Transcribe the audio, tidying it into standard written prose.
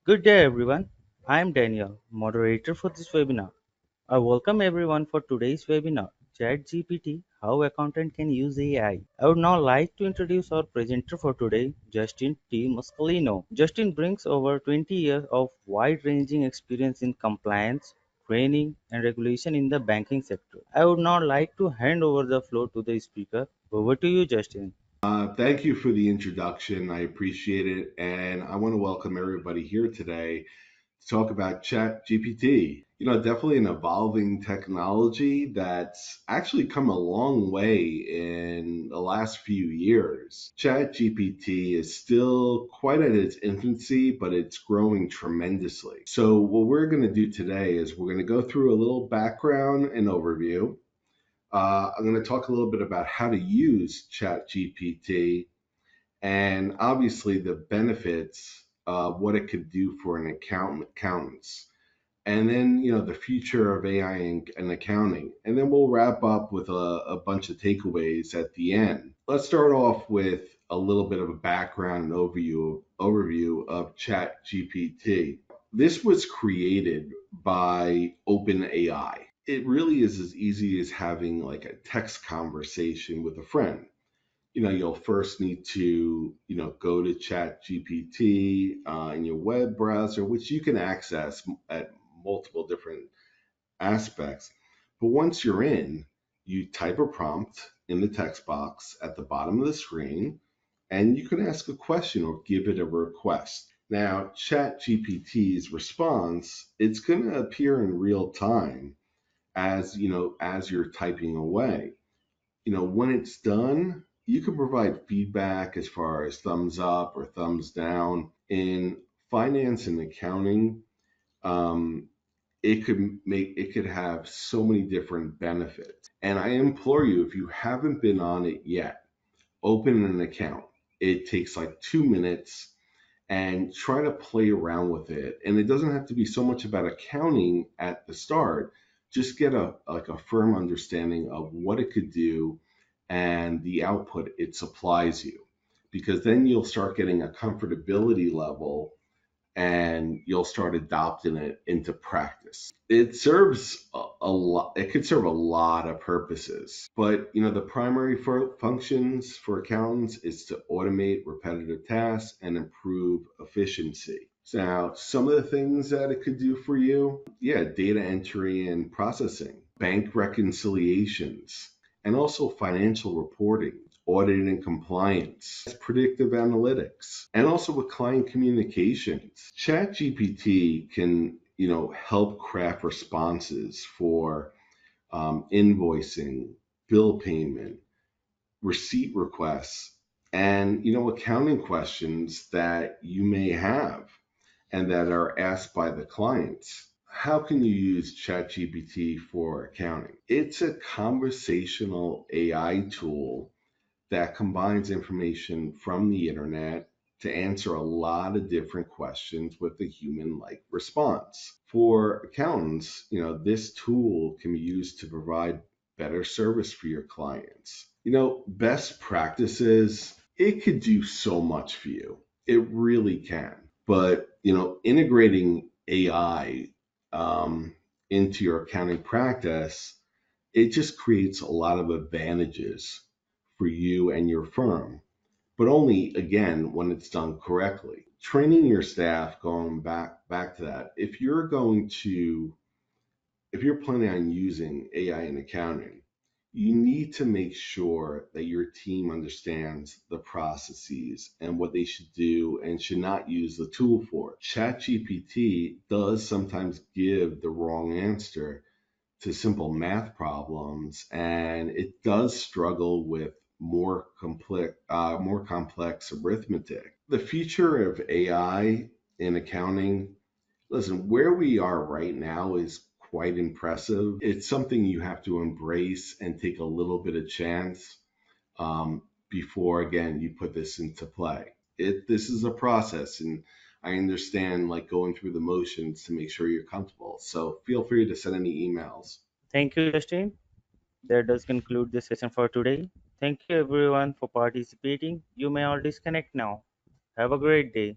Good day everyone. I am Daniel, moderator for this webinar. I welcome everyone for today's webinar, ChatGPT, How Accountant Can Use AI. I would now like to introduce our presenter for today, Justin T. Muscolino. Justin brings over 20 years of wide-ranging experience in compliance, training, and regulation in the banking sector. I would now like to hand over the floor to the speaker. Over to you, Justin. Thank you for the introduction. I appreciate it. And I want to welcome everybody here today to talk about ChatGPT. Definitely an evolving technology that's actually come a long way in the last few years. ChatGPT is still quite at its infancy, but it's growing tremendously. So, what we're going to do today is we're going to go through a little background and overview. I'm going to talk a little bit about how to use ChatGPT and obviously the benefits of what it could do for an accountants. And then, the future of AI and accounting. And then we'll wrap up with a bunch of takeaways at the end. Let's start off with a little bit of a background and overview of ChatGPT. This was created by OpenAI. It really is as easy as having like a text conversation with a friend. You'll first need to, go to ChatGPT in your web browser, which you can access at multiple different aspects. But once you're in, you type a prompt in the text box at the bottom of the screen, and you can ask a question or give it a request. Now, ChatGPT's response, it's going to appear in real time as you're typing away. When it's done, you can provide feedback as far as thumbs up or thumbs down. In finance and accounting, um, it could have so many different benefits. And I implore you, if you haven't been on it yet, open an account. It takes like 2 minutes and try to play around with it. And it doesn't have to be so much about accounting at the start. Just get a firm understanding of what it could do and the output it supplies you. Because then you'll start getting a comfortability level and you'll start adopting it into practice. It serves a lot, it could serve a lot of purposes, but the primary functions for accountants is to automate repetitive tasks and improve efficiency. So now, some of the things that it could do for you, yeah, data entry and processing, bank reconciliations, and also financial reporting, audit and compliance, predictive analytics, and also with client communications. ChatGPT can, help craft responses for invoicing, bill payment, receipt requests, and accounting questions that you may have and that are asked by the clients. How can you use ChatGPT for accounting? It's a conversational AI tool that combines information from the internet to answer a lot of different questions with a human-like response. For accountants, this tool can be used to provide better service for your clients. Best practices, it could do so much for you. It really can. But, integrating AI into your accounting practice, it just creates a lot of advantages for you and your firm, but only again when it's done correctly. Training your staff, going back to that, if you're planning on using AI in accounting, you need to make sure that your team understands the processes and what they should do and should not use the tool for. ChatGPT does sometimes give the wrong answer to simple math problems, and it does struggle with more complex arithmetic. The future of AI in accounting, listen, where we are right now is quite impressive. It's something you have to embrace and take a little bit of chance before again you put this into play. This is a process, and I understand like going through the motions to make sure you're comfortable. So feel free to send any emails. Thank you, Justin. That does conclude the session for today. Thank you everyone for participating. You may all disconnect now. Have a great day.